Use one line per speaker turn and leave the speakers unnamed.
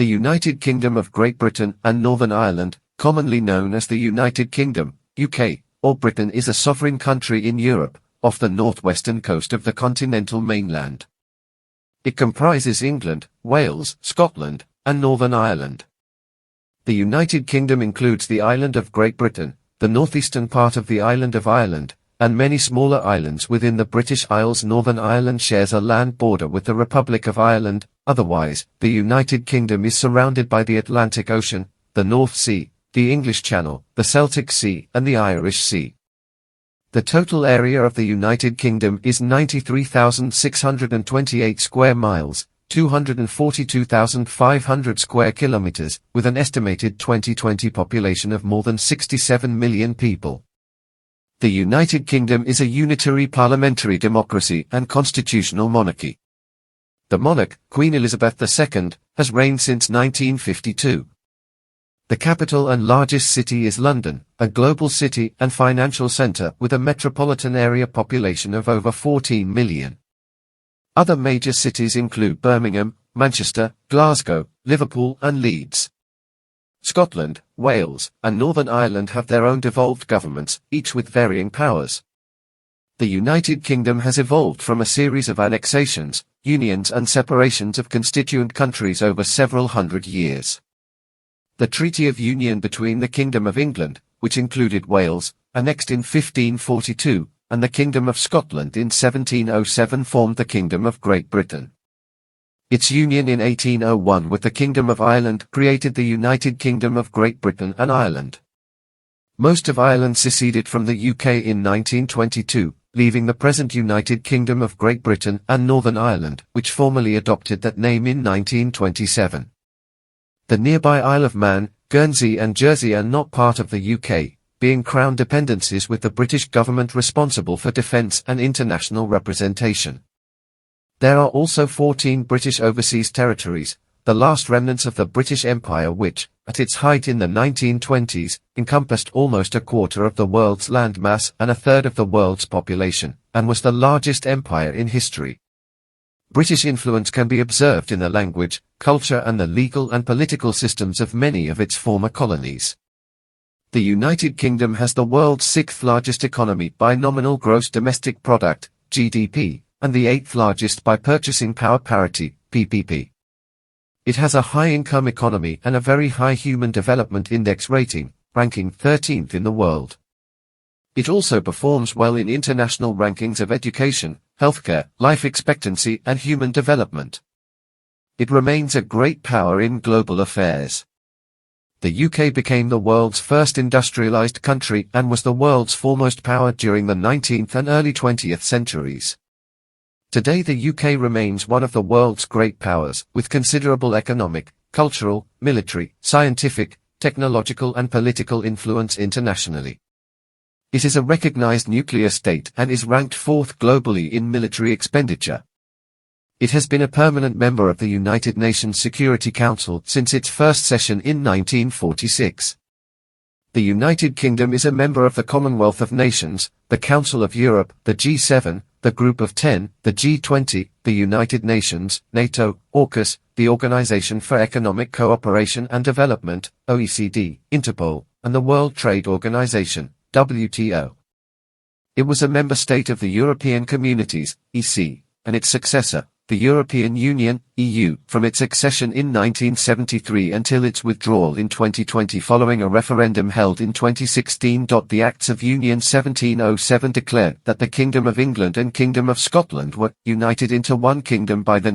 The United Kingdom of Great Britain and Northern Ireland, commonly known as the United Kingdom, UK, or Britain, is a sovereign country in Europe, off the northwestern coast of the continental mainland. It comprises England, Wales, Scotland, and Northern Ireland. The United Kingdom includes the island of Great Britain, the northeastern part of the island of Ireland, and many smaller islands within the British Isles. Northern Ireland shares a land border with the Republic of Ireland. Otherwise, the United Kingdom is surrounded by the Atlantic Ocean, the North Sea, the English Channel, the Celtic Sea, and the Irish Sea. The total area of the United Kingdom is 93,628 square miles, 242,500 square kilometers, with an estimated 2020 population of more than 67 million people. The United Kingdom is a unitary parliamentary democracy and constitutional monarchy. The monarch, Queen Elizabeth II, has reigned since 1952. The capital and largest city is London, a global city and financial centre with a metropolitan area population of over 14 million. Other major cities include Birmingham, Manchester, Glasgow, Liverpool and Leeds. Scotland, Wales, and Northern Ireland have their own devolved governments, each with varying powers. The United Kingdom has evolved from a series of annexations, unions and separations of constituent countries over several hundred years. The Treaty of Union between the Kingdom of England, which included Wales, annexed in 1542, and the Kingdom of Scotland in 1707 formed the Kingdom of Great Britain. Its union in 1801 with the Kingdom of Ireland created the United Kingdom of Great Britain and Ireland. Most of Ireland seceded from the UK in 1922, leaving the present United Kingdom of Great Britain and Northern Ireland, which formally adopted that name in 1927. The nearby Isle of Man, Guernsey and Jersey are not part of the UK, being Crown dependencies with the British government responsible for defence and international representation. There are also 14 British overseas territories, the last remnants of the British Empire which, at its height in the 1920s, encompassed almost a quarter of the world's landmass and a third of the world's population, and was the largest empire in history. British influence can be observed in the language, culture and the legal and political systems of many of its former colonies. The United Kingdom has the world's sixth largest economy by nominal gross domestic product, GDP, and the eighth largest by purchasing power parity, PPP. It has a high-income economy and a very high Human Development Index rating, ranking 13th in the world. It also performs well in international rankings of education, healthcare, life expectancy and human development. It remains a great power in global affairs. The UK became the world's first industrialized country and was the world's foremost power during the 19th and early 20th centuries. Today the UK remains one of the world's great powers, with considerable economic, cultural, military, scientific, technological and political influence internationally. It is a recognized nuclear state and is ranked 4th globally in military expenditure. It has been a permanent member of the United Nations Security Council since its first session in 1946. The United Kingdom is a member of the Commonwealth of Nations, the Council of Europe, the G7, the Group of 10, the G20, the United Nations, NATO, AUKUS, the Organization for Economic Cooperation and Development, OECD, Interpol, and the World Trade Organization, WTO. It was a member state of the European Communities, EC, and its successor, the European Union, EU, from its accession in 1973 until its withdrawal in 2020 following a referendum held in 2016. The Acts of Union 1707 declared that the Kingdom of England and Kingdom of Scotland were united into one kingdom by the